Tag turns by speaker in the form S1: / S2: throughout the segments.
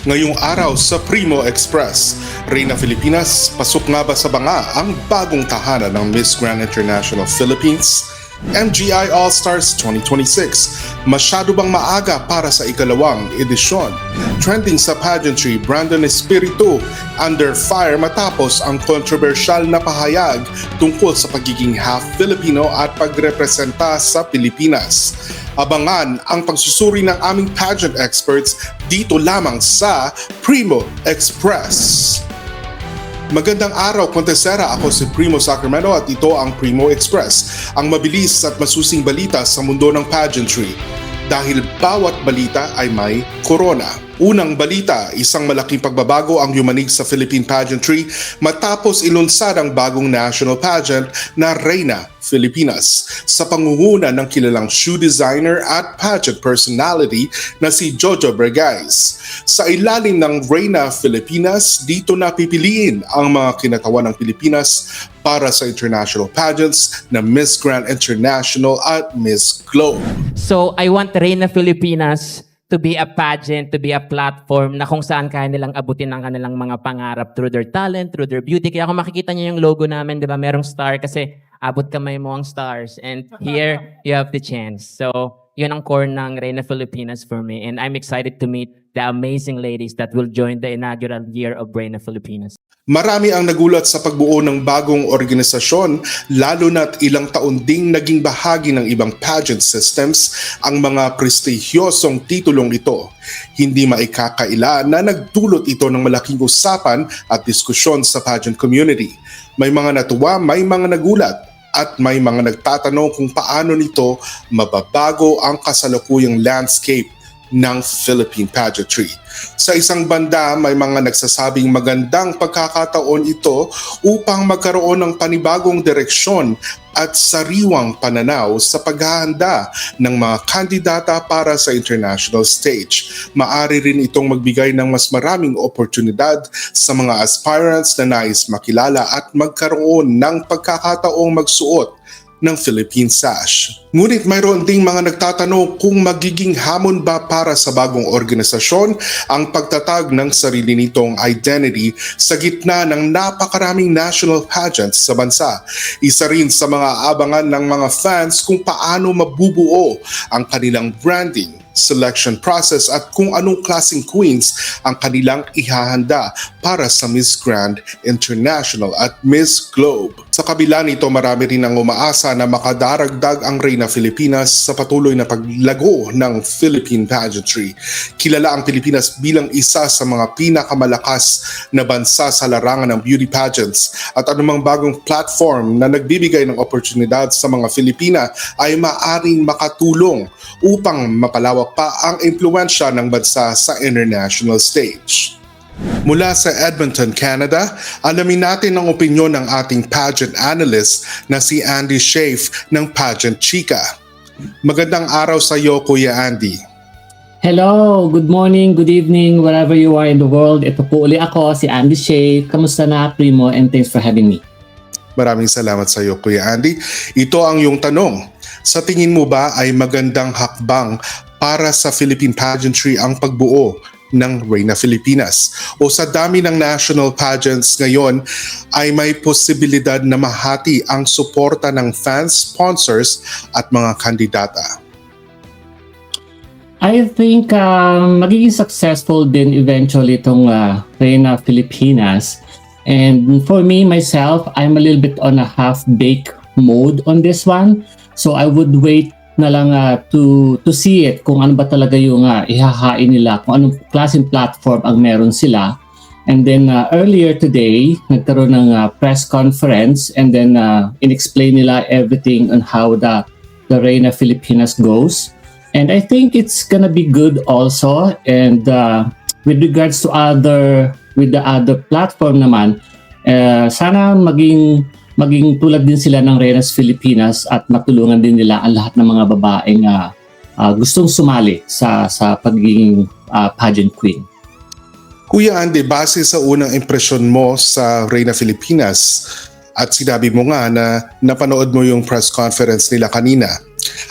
S1: Ngayong araw sa Primo Express, Reyna Filipinas, pasok nga ba sa banga ang bagong tahanan ng Miss Grand International Philippines? MGI All-Stars 2026, masyado bang maaga para sa ikalawang edisyon? Trending sa pageantry, Brandon Espiritu under fire matapos ang kontrobersyal na pahayag tungkol sa pagiging half Filipino at pagrepresenta sa Pilipinas. Abangan ang pagsusuri ng aming pageant experts dito lamang sa Primo Express. Magandang araw, Contesera. Ako si Primo Sacramento at ito ang Primo Express, ang mabilis at masusing balita sa mundo ng pageantry. Dahil bawat balita ay may corona. Unang balita, isang malaking pagbabago ang yumanig sa Philippine pageantry matapos ilunsad ang bagong national pageant na Reyna Filipinas sa pangunguna ng kilalang shoe designer at pageant personality na si Jojo Bergais. Sa ilalim ng Reyna Filipinas, dito na pipiliin ang mga kinatawan ng Pilipinas para sa international pageants na Miss Grand International at Miss Globe.
S2: So I want Reyna Filipinas to be a pageant, to be a platform na kung saan kaya nilang abutin ang kanilang mga pangarap through their talent, through their beauty. Kaya kung makikita niyo yung logo namin, di ba, merong star kasi abot kamay mo ang stars. And here, you have the chance. So, yun ang core ng Reyna Filipinas for me. And I'm excited to meet the amazing ladies that will join the inaugural year of Reyna Filipinas.
S1: Marami ang nagulat sa pagbuo ng bagong organisasyon, lalo na't ilang taon ding naging bahagi ng ibang pageant systems ang mga prestigyosong titulong ito. Hindi maikakaila na nagdulot ito ng malaking usapan at diskusyon sa pageant community. May mga natuwa, may mga nagulat, at may mga nagtatanong kung paano nito mababago ang kasalukuyang landscape ng Philippine pageantry. Sa isang banda, may mga nagsasabing magandang pagkakataon ito upang magkaroon ng panibagong direksyon at sariwang pananaw sa paghahanda ng mga kandidata para sa international stage. Maaari rin itong magbigay ng mas maraming oportunidad sa mga aspirants na nais makilala at magkaroon ng pagkakataong magsuot ng Philippine sash. Ngunit mayroon ding mga nagtatanong kung magiging hamon ba para sa bagong organisasyon ang pagtatag ng sarili nitong identity sa gitna ng napakaraming national pageants sa bansa. Isa rin sa mga abangan ng mga fans kung paano mabubuo ang kanilang branding, selection process at kung anong klaseng queens ang kanilang ihahanda para sa Miss Grand International at Miss Globe. Sa kabila nito, marami rin ang umaasa na makadaragdag ang Reyna Filipinas sa patuloy na paglago ng Philippine pageantry. Kilala ang Pilipinas bilang isa sa mga pinakamalakas na bansa sa larangan ng beauty pageants at anumang bagong platform na nagbibigay ng oportunidad sa mga Filipina ay maaring makatulong upang mapalawak pa ang impluwensya ng bansa sa international stage. Mula sa Edmonton, Canada, alamin natin ang opinyon ng ating pageant analyst na si Andy Schaaf ng Pageant Chika. Magandang araw sa iyo, Kuya Andy.
S3: Hello, good morning, good evening, wherever you are in the world. Ito po uli ako, si Andy Schaaf. Kamusta na, Primo, and thanks for having me.
S1: Maraming salamat sa iyo, Kuya Andy. Ito ang iyong tanong. Sa tingin mo ba ay magandang hakbang para sa Philippine pageantry ang pagbuo ng Reyna Filipinas? O sa dami ng national pageants ngayon ay may posibilidad na mahati ang suporta ng fans, sponsors at mga kandidata?
S3: I think magiging successful din eventually itong Reyna Filipinas. And for me, myself, I'm a little bit on a half-baked mode on this one. So I would wait na lang to see it kung ano ba talaga yung ihahain nila, kung anong klaseng platform ang meron sila. And then earlier today, nagkaroon ng press conference and then in-explain nila everything on how the Reyna Filipinas goes. And I think it's gonna be good also. And with regards to the other platform naman, sana maging tulad din sila ng Reyna's Filipinas at matulungan din nila ang lahat ng mga babaeng gustong sumali sa pagiging pageant queen.
S1: Kuya Andy, base sa unang impresyon mo sa Reyna Filipinas at sinabi mo nga na napanood mo yung press conference nila kanina,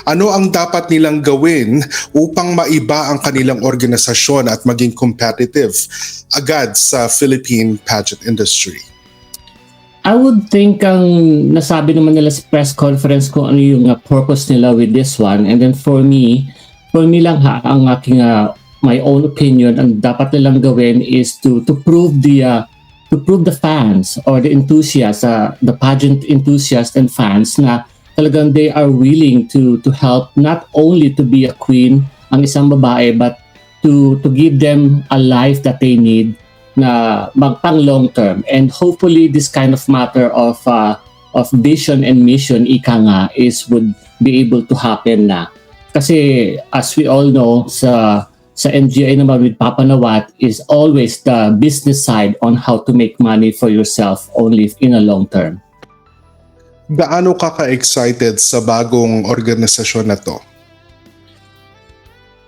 S1: Ano ang dapat nilang gawin upang maiba ang kanilang organisasyon at maging competitive agad sa Philippine pageant industry?
S3: I would think ang nasabi naman nila sa press conference kung ano yung purpose nila with this one. And then for me lang ang aking my own opinion, ang dapat nilang gawin is to prove the fans or the enthusiasts, the pageant enthusiasts and fans na talagang they are willing to help not only to be a queen ang isang babae but to give them a life that they need na magpang long term. And hopefully this kind of matter of vision and mission would be able to happen na. Kasi as we all know sa MGI naman with Papa Nawat is always the business side on how to make money for yourself only in a long term.
S1: Gaano ka ka-excited sa bagong organisasyon na to?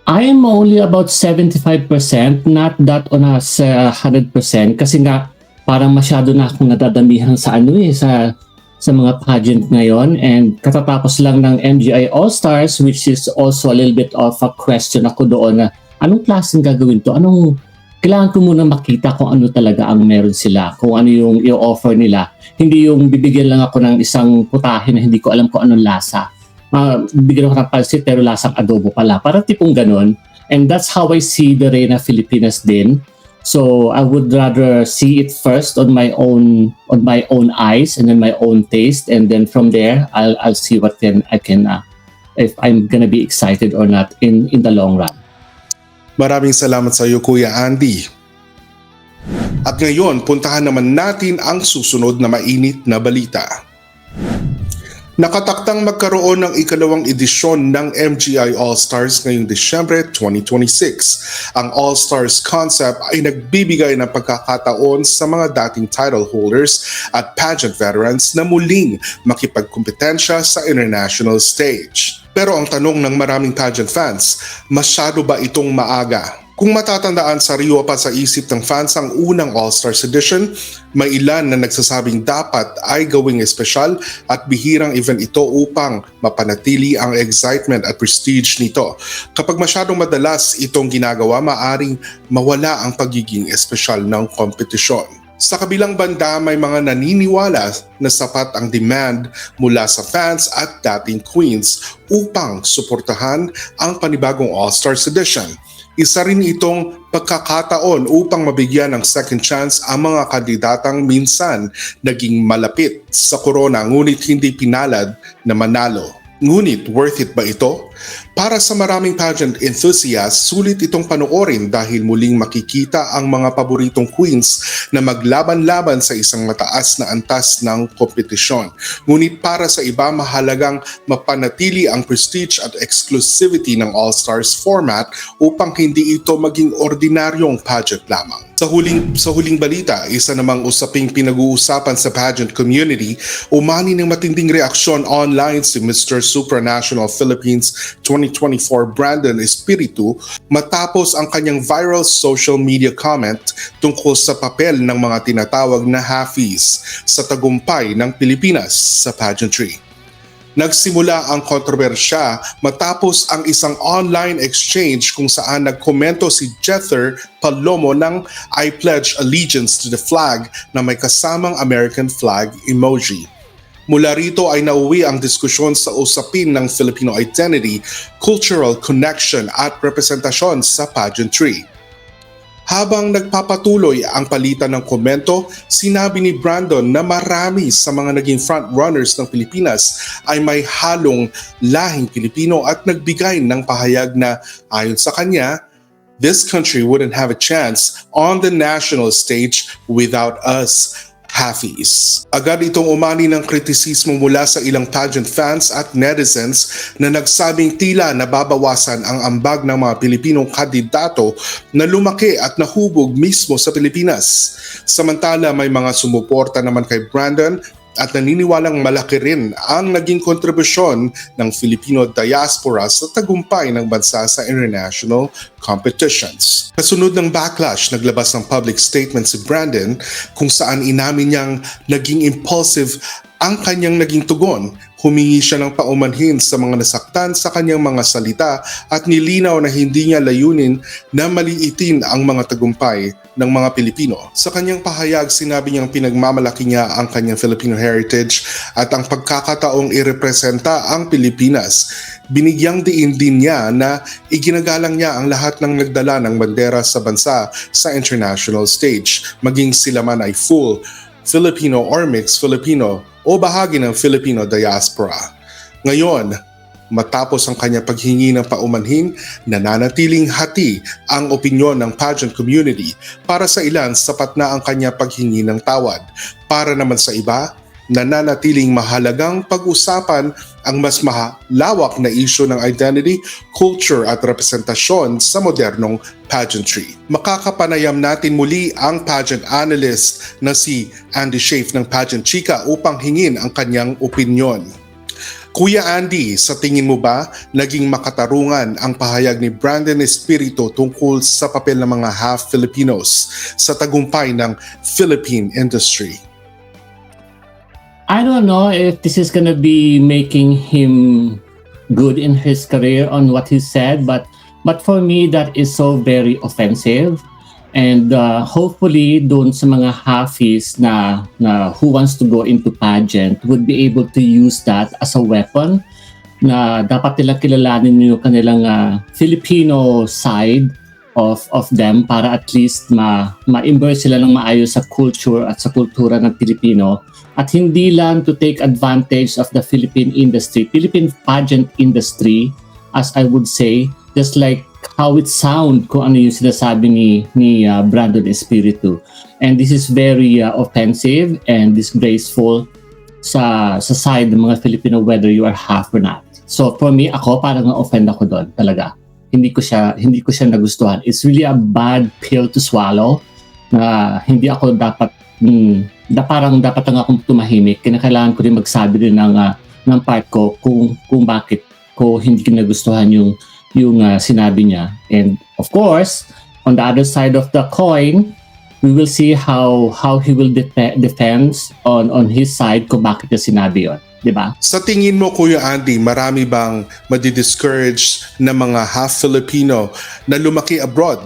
S3: I am only about 75%, not that on a 100% kasi nga parang masyado na akong nadadamihan sa sa mga pageant ngayon, and katatapos lang ng MGI All-Stars, which is also a little bit of a question ako doon na anong klaseng gagawin to? Kailangan ko muna makita kung ano talaga ang meron sila, kung ano yung i-offer nila. Hindi yung bibigyan lang ako ng isang putahe na hindi ko alam kung anong lasa. Bibigyan ako ng pansit pero lasang adobo pala. Parang tipong ganun. And that's how I see the Reina Filipinas din. So I would rather see it first on my own eyes and then my own taste, and then from there I'll see what I can if I'm gonna be excited or not in the long run.
S1: Maraming salamat sa iyo, Kuya Andy. At ngayon, puntahan naman natin ang susunod na mainit na balita. Nakataktang magkaroon ng ikalawang edisyon ng MGI All-Stars ngayong Disyembre 2026. Ang All-Stars concept ay nagbibigay ng pagkakataon sa mga dating title holders at pageant veterans na muling makipagkompetensya sa international stage. Pero ang tanong ng maraming pageant fans, masyado ba itong maaga? Kung matatandaan, sariwa pa sa isip ng fans ang unang All-Stars edition, may ilan na nagsasabing dapat ay gawing espesyal at bihirang event ito upang mapanatili ang excitement at prestige nito. Kapag masyadong madalas itong ginagawa, maaring mawala ang pagiging espesyal ng kompetisyon. Sa kabilang banda, may mga naniniwala na sapat ang demand mula sa fans at dating queens upang suportahan ang panibagong All-Stars edition. Isa rin itong pagkakataon upang mabigyan ng second chance ang mga kandidatang minsan naging malapit sa corona ngunit hindi pinalad na manalo. Ngunit worth it ba ito? Para sa maraming pageant enthusiasts, sulit itong panoorin dahil muling makikita ang mga paboritong queens na maglaban-laban sa isang mataas na antas ng kompetisyon. Ngunit para sa iba, mahalagang mapanatili ang prestige at exclusivity ng All-Stars format upang hindi ito maging ordinaryong pageant lamang. Sa huling balita, isa namang usaping pinag-uusapan sa pageant community, umani ng matinding reaksyon online si Mr. Supranational Philippines 2024 Brandon Espiritu matapos ang kanyang viral social media comment tungkol sa papel ng mga tinatawag na halfies sa tagumpay ng Pilipinas sa pageantry. Nagsimula ang kontrobersya matapos ang isang online exchange kung saan nagkomento si Jether Palomo ng I pledge allegiance to the flag na may kasamang American flag emoji. Mula rito ay nauwi ang diskusyon sa usapin ng Filipino identity, cultural connection at representasyon sa pageantry. Habang nagpapatuloy ang palitan ng komento, sinabi ni Brandon na marami sa mga naging frontrunners ng Pilipinas ay may halong lahing Pilipino at nagbigay ng pahayag na ayon sa kanya, this country wouldn't have a chance on the national stage without us halfies. Agad itong umani ng kritisismo mula sa ilang pageant fans at netizens na nagsabing tila nababawasan ang ambag ng mga Pilipinong kandidato na lumaki at nahubog mismo sa Pilipinas. Samantala, may mga sumuporta naman kay Brandon at naniniwalang malaki rin ang naging kontribusyon ng Filipino diaspora sa tagumpay ng bansa sa international competitions. Kasunod ng backlash, naglabas ng public statement si Brandon kung saan inamin niyang naging impulsive ang kanyang naging tugon Humingi siya ng paumanhin sa mga nasaktan sa kanyang mga salita at nilinaw na hindi niya layunin na maliitin ang mga tagumpay ng mga Pilipino. Sa kanyang pahayag, sinabi niyang pinagmamalaki niya ang kanyang Filipino heritage at ang pagkakataong irepresenta ang Pilipinas. Binigyang diin din niya na iginagalang niya ang lahat ng nagdala ng bandera sa bansa sa international stage, maging sila man ay full Filipino or mixed Filipino o bahagi ng Filipino diaspora. Ngayon, matapos ang kanya paghingi ng paumanhin, nananatiling hati ang opinyon ng pageant community. Para sa ilan, sapat na ang kanya paghingi ng tawad. Para naman sa iba, nananatiling mahalagang pag-usapan ang mas malawak na isyu ng identity, culture at representasyon sa modernong pageantry. Makakapanayam natin muli ang pageant analyst na si Andy Schaaf ng Pageant Chika upang hingin ang kanyang opinyon. Kuya Andy, sa tingin mo ba naging makatarungan ang pahayag ni Brandon Espiritu tungkol sa papel ng mga half Filipinos sa tagumpay ng Philippine industry?
S3: I don't know if this is gonna be making him good in his career on what he said, but for me that is so very offensive, and hopefully doon sa mga halfies na who wants to go into pageant would be able to use that as a weapon, na dapat nilang kilalanin yung kanilang Filipino side of them para at least ma-immerse sila ng maayos sa culture at sa kultura ng Pilipino. At hindi lang to take advantage of the Philippine industry, Philippine pageant industry, as I would say, just like how it sound kung ano yung sinasabi ni Brandon Espiritu. And this is very offensive and disgraceful sa side ng mga Filipino, whether you are half or not. So for me, ako parang na-offend ako doon talaga. Hindi ko siya nagustuhan. It's really a bad pill to swallow na hindi ako dapat parang dapat lang akong tumahimik. Kinakailangan ko rin magsabi rin ng part ko kung bakit ko hindi nagustuhan yung sinabi niya. And of course, on the other side of the coin, we will see how he will defend on his side kung bakit niya sinabi yon. Diba?
S1: Sa tingin mo, Kuya Andy, marami bang madi-discourage na mga half Filipino na lumaki abroad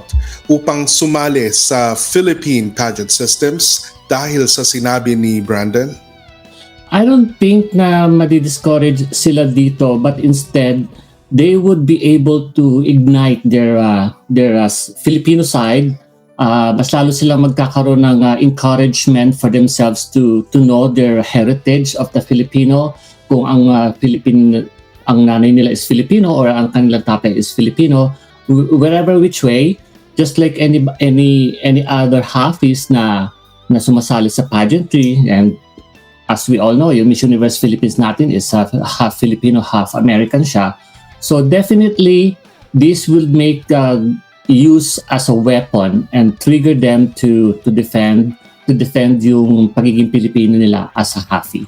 S1: upang sumali sa Philippine pageant systems dahil sa sinabi ni Brandon?
S3: I don't think na madi-discourage sila dito, but instead they would be able to ignite their Filipino side. Mas lalo silang magkakaroon ng encouragement for themselves to know their heritage of the Filipino. Kung ang ang nanay nila is Filipino or ang kanilang tatay is Filipino, wherever which way, just like any other halfies na sumasali sa pageantry. And as we all know, yung Miss Universe Philippines natin is half Filipino, half American siya. So definitely, this will make use as a weapon and trigger them to defend yung pagiging Pilipino nila as a halfie.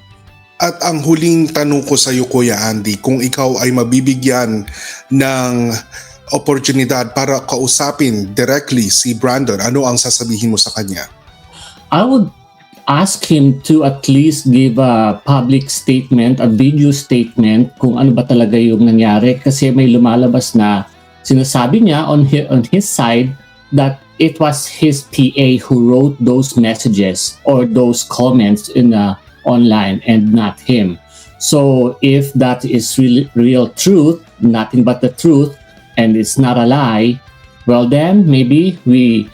S1: At ang huling tanong ko sa iyo, Kuya Andy, kung ikaw ay mabibigyan ng oportunidad para kausapin directly si Brandon, ano ang sasabihin mo sa kanya?
S3: I would ask him to at least give a public statement, a video statement kung ano ba talaga yung nangyari, kasi may lumalabas na sinasabi niya on his side that it was his PA who wrote those messages or those comments in online and not him. So if that is real truth, nothing but the truth, and it's not a lie, well then maybe we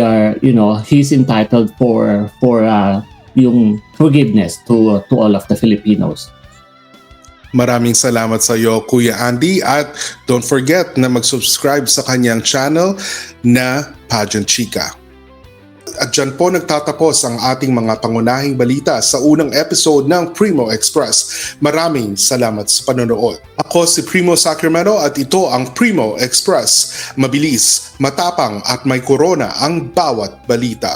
S3: are, he's entitled for yung forgiveness to all of the Filipinos.
S1: Maraming salamat sa iyo, Kuya Andy, at don't forget na mag-subscribe sa kanyang channel na Pageant Chika. At dyan po nagtatapos ang ating mga pangunahing balita sa unang episode ng Primo Express. Maraming salamat sa panonood. Ako si Primo Sacramento at ito ang Primo Express. Mabilis, matapang at may korona ang bawat balita.